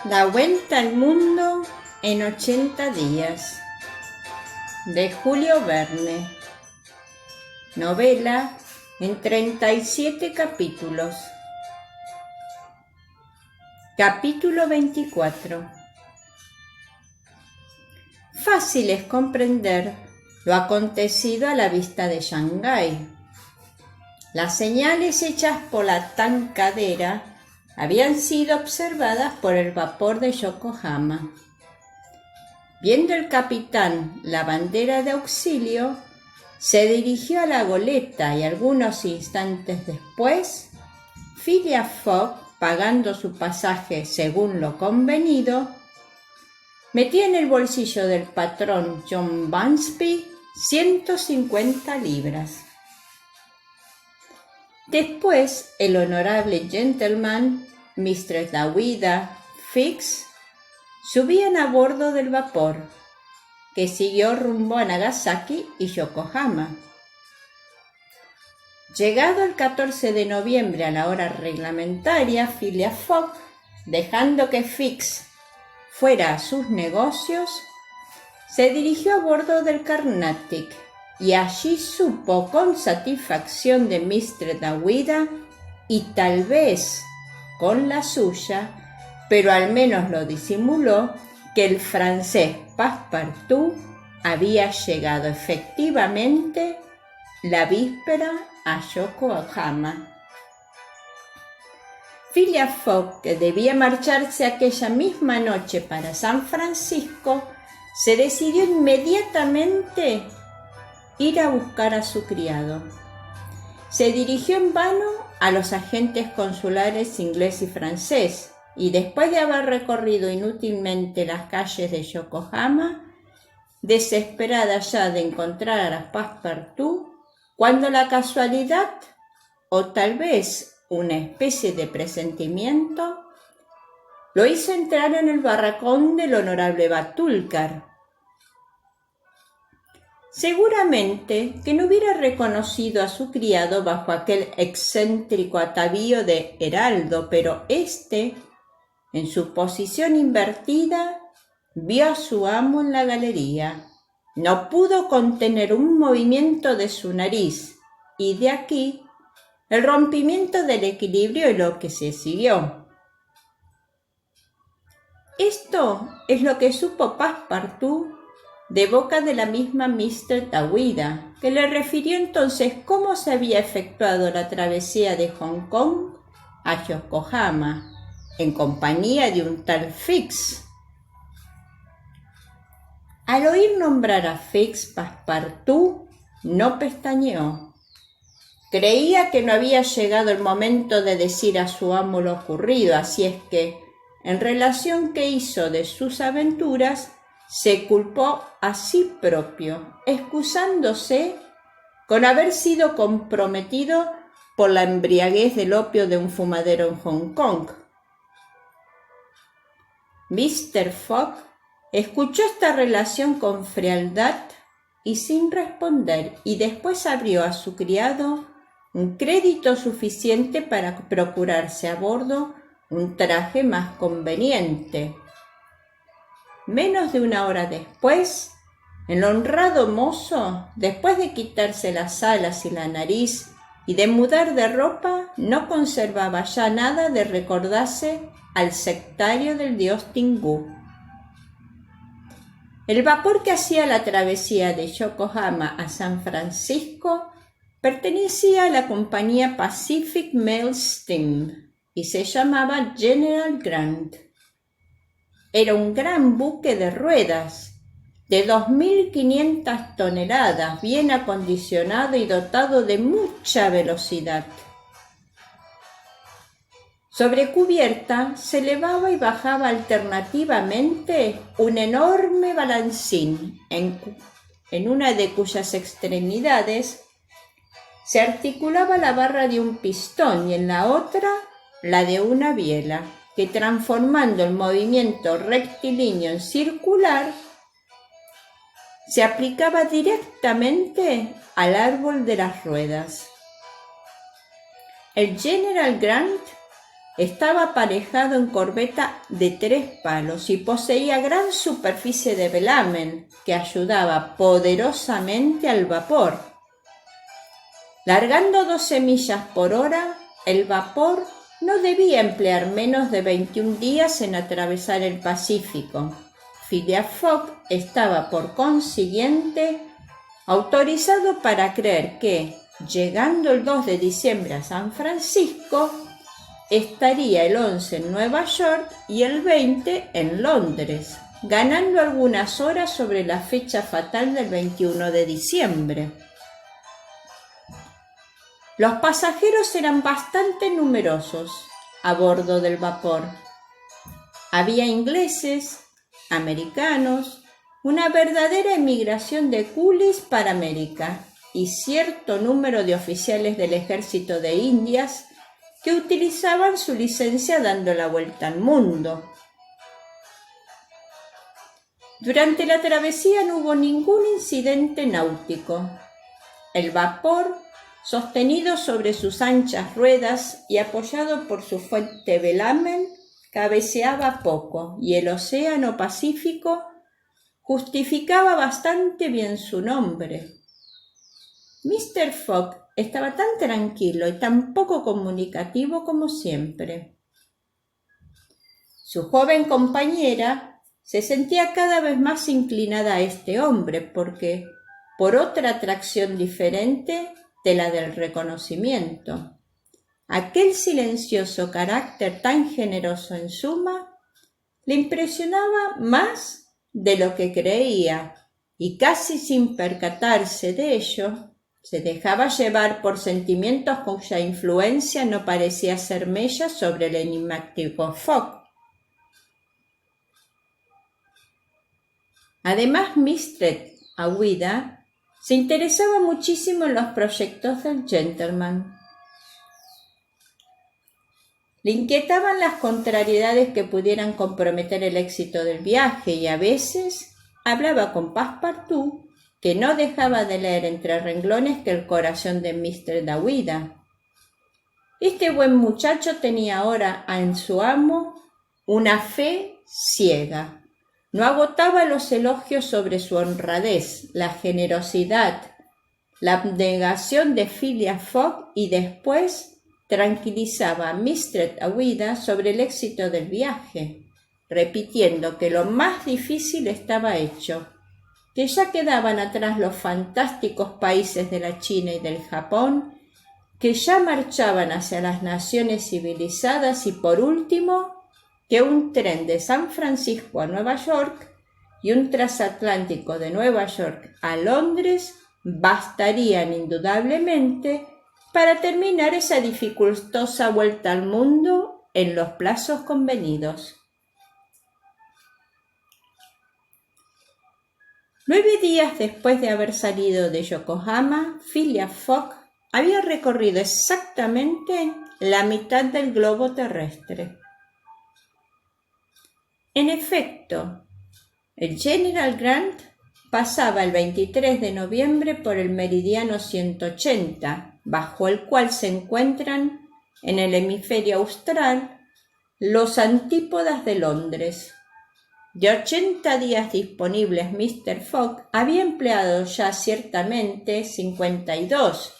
La vuelta al mundo en 80 días, de Julio Verne. Novela en 37 capítulos. Capítulo 24. Fácil es comprender lo acontecido a la vista de Shanghái. Las señales hechas por la tankadera habían sido observadas por el vapor de Yokohama. Viendo el capitán la bandera de auxilio, se dirigió a la goleta y algunos instantes después, Phileas Fogg, pagando su pasaje según lo convenido, metió en el bolsillo del patrón John Bunsby 150 libras. Después, el honorable gentleman, Mr. Dawida Fix, subían a bordo del vapor, que siguió rumbo a Nagasaki y Yokohama. Llegado el 14 de noviembre a la hora reglamentaria, Phileas Fogg, dejando que Fix fuera a sus negocios, se dirigió a bordo del Carnatic y allí supo con satisfacción de Mr. Dawida y tal vez con la suya, pero al menos lo disimuló, que el francés Passepartout había llegado efectivamente la víspera a Yokohama. Phileas Fogg, que debía marcharse aquella misma noche para San Francisco, se decidió inmediatamente ir a buscar a su criado. Se dirigió en vano a los agentes consulares inglés y francés, y después de haber recorrido inútilmente las calles de Yokohama, desesperada ya de encontrar a Passepartout, cuando la casualidad, o tal vez una especie de presentimiento, lo hizo entrar en el barracón del honorable Batulcar. Seguramente que no hubiera reconocido a su criado bajo aquel excéntrico atavío de heraldo, pero éste, en su posición invertida, vio a su amo en la galería. No pudo contener un movimiento de su nariz, y de aquí el rompimiento del equilibrio y lo que se siguió. Esto es lo que supo Passepartout de boca de la misma Mr. Dawida, que le refirió entonces cómo se había efectuado la travesía de Hong Kong a Yokohama, en compañía de un tal Fix. Al oír nombrar a Fix, Passepartout no pestañeó. Creía que no había llegado el momento de decir a su amo lo ocurrido, así es que, en relación que hizo de sus aventuras, se culpó a sí propio, excusándose con haber sido comprometido por la embriaguez del opio de un fumadero en Hong Kong. Mr. Fogg escuchó esta relación con frialdad y sin responder, y después abrió a su criado un crédito suficiente para procurarse a bordo un traje más conveniente. Menos de una hora después, el honrado mozo, después de quitarse las alas y la nariz y de mudar de ropa, no conservaba ya nada de recordarse al sectario del dios Tingú. El vapor que hacía la travesía de Yokohama a San Francisco pertenecía a la compañía Pacific Mail Steam y se llamaba General Grant. Era un gran buque de ruedas de 2.500 toneladas, bien acondicionado y dotado de mucha velocidad. Sobre cubierta se elevaba y bajaba alternativamente un enorme balancín, en una de cuyas extremidades se articulaba la barra de un pistón y en la otra la de una biela, que transformando el movimiento rectilíneo en circular, se aplicaba directamente al árbol de las ruedas. El General Grant Estaba aparejado en corbeta de 3 palos y poseía gran superficie de velamen que ayudaba poderosamente al vapor. Largando 12 millas por hora, el vapor no debía emplear menos de 21 días en atravesar el Pacífico. Phileas Fogg estaba, por consiguiente, autorizado para creer que, llegando el 2 de diciembre a San Francisco, estaría el 11 en Nueva York y el 20 en Londres, ganando algunas horas sobre la fecha fatal del 21 de diciembre. Los pasajeros eran bastante numerosos a bordo del vapor. Había ingleses, americanos, una verdadera emigración de coolies para América y cierto número de oficiales del ejército de Indias que utilizaban su licencia dando la vuelta al mundo. Durante la travesía no hubo ningún incidente náutico. El vapor, sostenido sobre sus anchas ruedas y apoyado por su fuerte velamen, cabeceaba poco y el océano Pacífico justificaba bastante bien su nombre. Mr. Fogg estaba tan tranquilo y tan poco comunicativo como siempre. Su joven compañera se sentía cada vez más inclinada a este hombre porque, por otra atracción diferente de la del reconocimiento, aquel silencioso carácter tan generoso en suma le impresionaba más de lo que creía y casi sin percatarse de ello, se dejaba llevar por sentimientos cuya influencia no parecía hacer mella sobre el enigmático Fogg. Además, Mistress Aouida se interesaba muchísimo en los proyectos del gentleman. Le inquietaban las contrariedades que pudieran comprometer el éxito del viaje y a veces hablaba con Passepartout, que no dejaba de leer entre renglones que el corazón de Mistress Aouida. Este buen muchacho tenía ahora en su amo una fe ciega. No agotaba los elogios sobre su honradez, la generosidad, la abnegación de Phileas Fogg y después tranquilizaba a Mistress Aouida sobre el éxito del viaje, repitiendo que lo más difícil estaba hecho, que ya quedaban atrás los fantásticos países de la China y del Japón, que ya marchaban hacia las naciones civilizadas y por último, que un tren de San Francisco a Nueva York y un transatlántico de Nueva York a Londres bastarían indudablemente para terminar esa dificultosa vuelta al mundo en los plazos convenidos. 9 días después de haber salido de Yokohama, Phileas Fogg había recorrido exactamente la mitad del globo terrestre. En efecto, el General Grant pasaba el 23 de noviembre por el meridiano 180, bajo el cual se encuentran en el hemisferio austral los antípodas de Londres. De 80 días disponibles, Mr. Fogg había empleado ya ciertamente 52,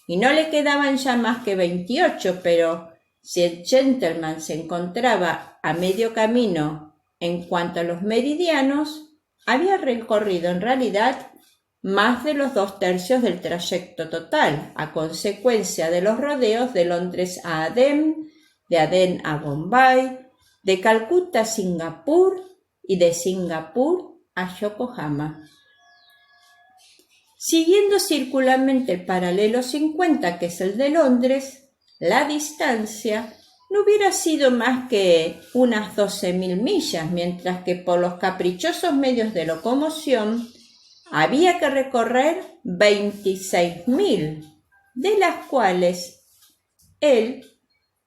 y no le quedaban ya más que 28, pero si el gentleman se encontraba a medio camino en cuanto a los meridianos, había recorrido en realidad más de los 2/3 del trayecto total, a consecuencia de los rodeos de Londres a Adén, de Adén a Bombay, de Calcuta a Singapur y de Singapur a Yokohama. Siguiendo circularmente el paralelo 50, que es el de Londres, la distancia no hubiera sido más que unas 12.000 millas, mientras que por los caprichosos medios de locomoción había que recorrer 26.000, de las cuales él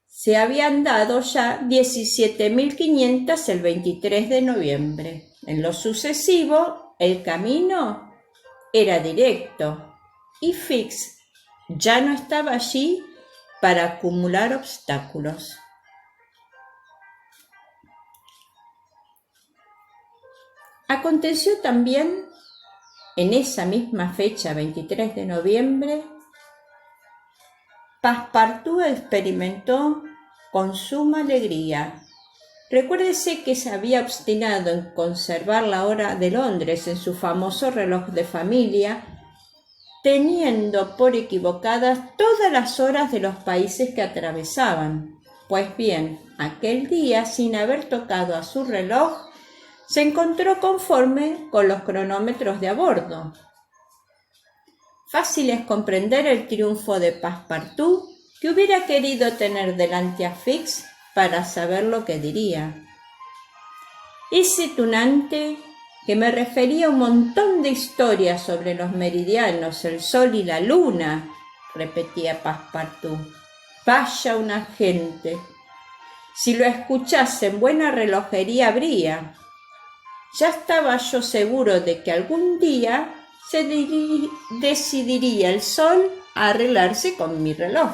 se habían dado ya 17.500 el 23 de noviembre. En lo sucesivo, el camino era directo y Fix ya no estaba allí para acumular obstáculos. Aconteció también, en esa misma fecha, 23 de noviembre, Passepartout experimentó con suma alegría. Recuérdese que se había obstinado en conservar la hora de Londres en su famoso reloj de familia, teniendo por equivocadas todas las horas de los países que atravesaban. Pues bien, aquel día, sin haber tocado a su reloj, se encontró conforme con los cronómetros de a bordo. Fácil es comprender el triunfo de Passepartout, que hubiera querido tener delante a Fix para saber lo que diría. Ese tunante que me refería un montón de historias sobre los meridianos, el sol y la luna, repetía Passepartout. Vaya una gente. Si lo escuchase en buena relojería habría. Ya estaba yo seguro de que algún día se decidiría el sol a arreglarse con mi reloj.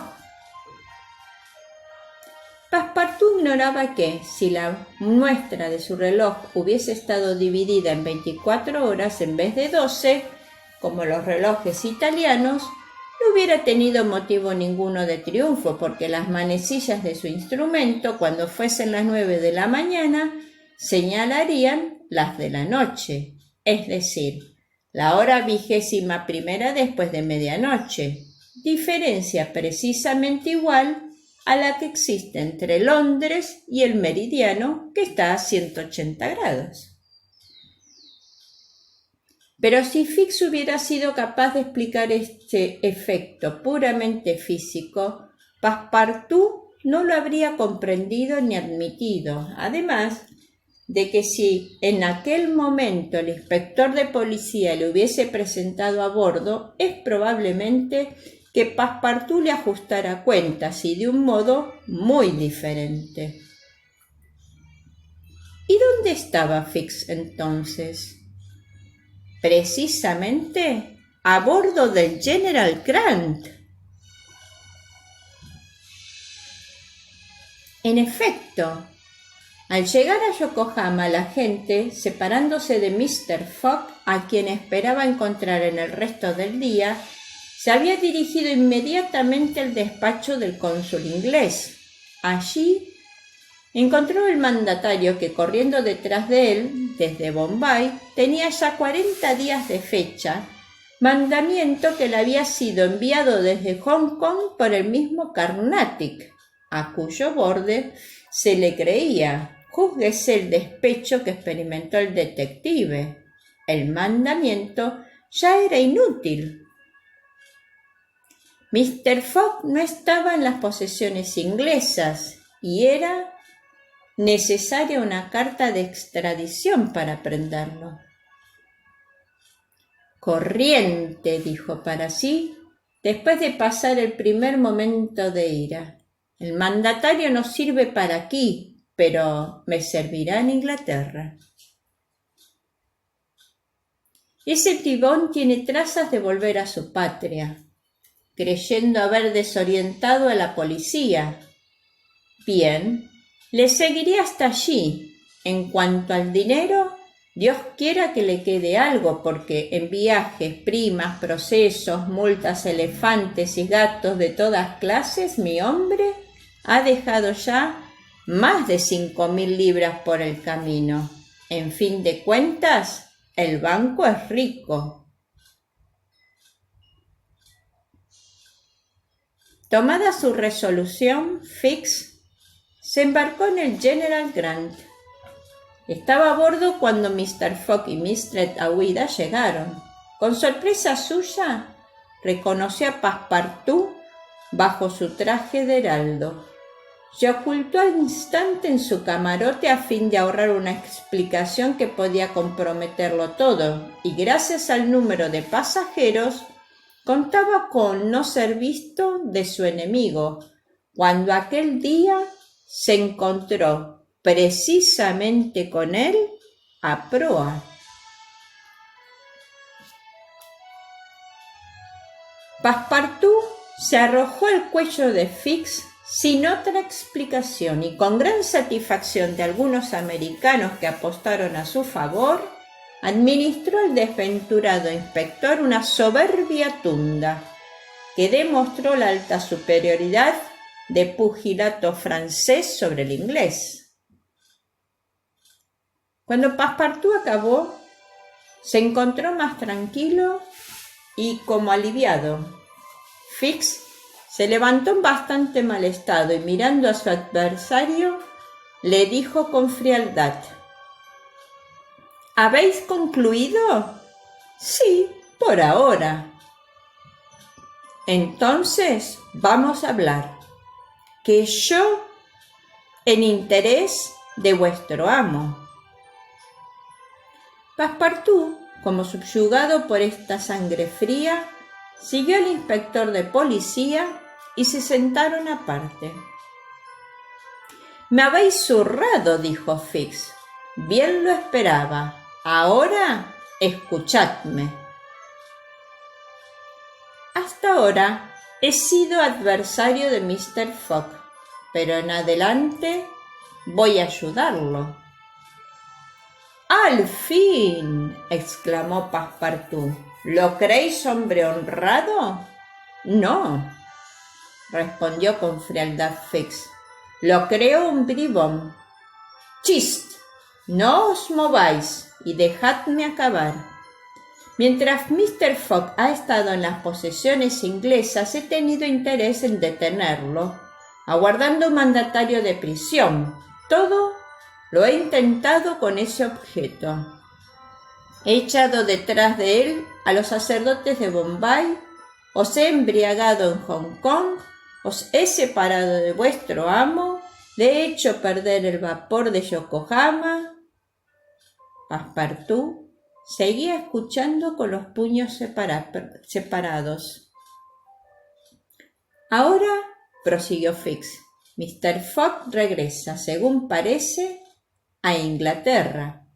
Passepartout ignoraba que, si la muestra de su reloj hubiese estado dividida en 24 horas en vez de 12, como los relojes italianos, no hubiera tenido motivo ninguno de triunfo, porque las manecillas de su instrumento, cuando fuesen las 9 de la mañana, señalarían las de la noche, es decir, la hora 21ª después de medianoche, diferencia precisamente igual a la que existe entre Londres y el meridiano, que está a 180 grados. Pero si Fix hubiera sido capaz de explicar este efecto puramente físico, Passepartout no lo habría comprendido ni admitido. Además de que si en aquel momento el inspector de policía le hubiese presentado a bordo, es probablemente que Passepartout le ajustara cuentas y de un modo muy diferente. ¿Y dónde estaba Fix entonces? Precisamente a bordo del General Grant. En efecto, al llegar a Yokohama, la gente, separándose de Mr. Fogg, a quien esperaba encontrar en el resto del día, se había dirigido inmediatamente al despacho del cónsul inglés. Allí encontró el mandatario que, corriendo detrás de él, desde Bombay, tenía ya 40 días de fecha, mandamiento que le había sido enviado desde Hong Kong por el mismo Carnatic, a cuyo borde se le creía. Júzguese el despecho que experimentó el detective. El mandamiento ya era inútil. Mr. Fogg no estaba en las posesiones inglesas y era necesaria una carta de extradición para prenderlo. Corriente, dijo para sí, después de pasar el primer momento de ira. El mandatario no sirve para aquí, pero me servirá en Inglaterra. Ese bribón tiene trazas de volver a su patria, creyendo haber desorientado a la policía. Bien, le seguiré hasta allí. En cuanto al dinero, Dios quiera que le quede algo, porque en viajes, primas, procesos, multas, elefantes y gatos de todas clases, mi hombre ha dejado ya más de 5.000 libras por el camino. En fin de cuentas, el banco es rico. Tomada su resolución, Fix se embarcó en el General Grant. Estaba a bordo cuando Mr. Fogg y Mistress Aouida llegaron. Con sorpresa suya, reconoció a Passepartout bajo su traje de heraldo. Se ocultó al instante en su camarote a fin de ahorrar una explicación que podía comprometerlo todo, y gracias al número de pasajeros contaba con no ser visto de su enemigo, cuando aquel día se encontró precisamente con él a proa. Passepartout se arrojó al cuello de Fix sin otra explicación y con gran satisfacción de algunos americanos que apostaron a su favor, administró al desventurado inspector una soberbia tunda que demostró la alta superioridad de pugilato francés sobre el inglés. Cuando Passepartout acabó, se encontró más tranquilo y como aliviado. Fix se levantó en bastante mal estado y mirando a su adversario, le dijo con frialdad: ¿Habéis concluido? Sí, por ahora. Entonces vamos a hablar, que yo en interés de vuestro amo. Passepartout, como subyugado por esta sangre fría, siguió al inspector de policía y se sentaron aparte. «Me habéis zurrado», dijo Fix. «Bien lo esperaba. Ahora escuchadme. Hasta ahora he sido adversario de Mr. Fogg, pero en adelante voy a ayudarlo». «¡Al fin!», exclamó Passepartout. «¿Lo creéis hombre honrado?» «No», respondió con frialdad Fix. «Lo creo un bribón». «¡Chist! No os mováis y dejadme acabar. Mientras Mr. Fogg ha estado en las posesiones inglesas, he tenido interés en detenerlo, aguardando un mandatario de prisión. Todo lo he intentado con ese objeto. He echado detrás de él a los sacerdotes de Bombay, os he embriagado en Hong Kong, os he separado de vuestro amo, le he hecho perder el vapor de Yokohama». Passepartout seguía escuchando con los puños separados. «Ahora», prosiguió Fix, «Mr. Fogg regresa, según parece, a Inglaterra.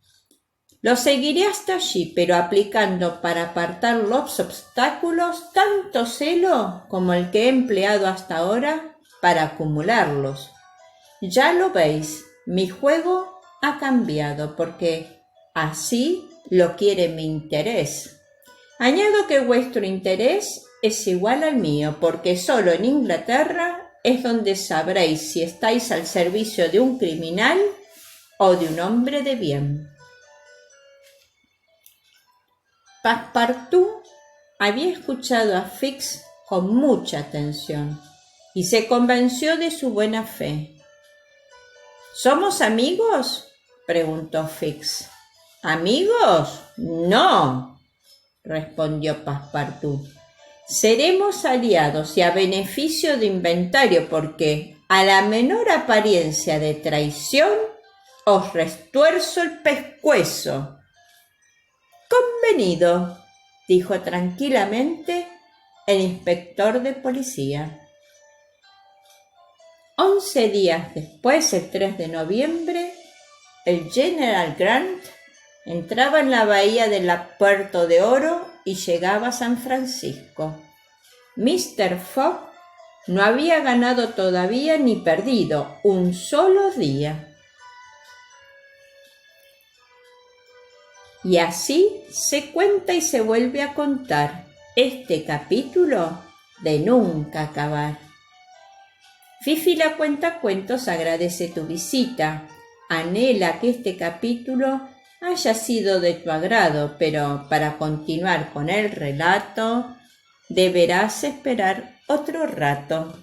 Lo seguiré hasta allí, pero aplicando para apartar los obstáculos tanto celo como el que he empleado hasta ahora para acumularlos. Ya lo veis, mi juego ha cambiado, porque así lo quiere mi interés. Añado que vuestro interés es igual al mío, porque solo en Inglaterra es donde sabréis si estáis al servicio de un criminal o de un hombre de bien». Passepartout había escuchado a Fix con mucha atención y se convenció de su buena fe. «¿Somos amigos?», preguntó Fix. «¿Amigos? No», respondió Passepartout. «Seremos aliados y a beneficio de inventario, porque a la menor apariencia de traición os retuerzo el pescuezo». «Convenido», dijo tranquilamente el inspector de policía. 11 días después, el 3 de noviembre, el General Grant entraba en la bahía de Puerto de Oro y llegaba a San Francisco. Mr. Fogg no había ganado todavía ni perdido un solo día. Y así se cuenta y se vuelve a contar este capítulo de nunca acabar. Fifi la Cuentacuentos agradece tu visita. Anhela que este capítulo haya sido de tu agrado, pero para continuar con el relato deberás esperar otro rato.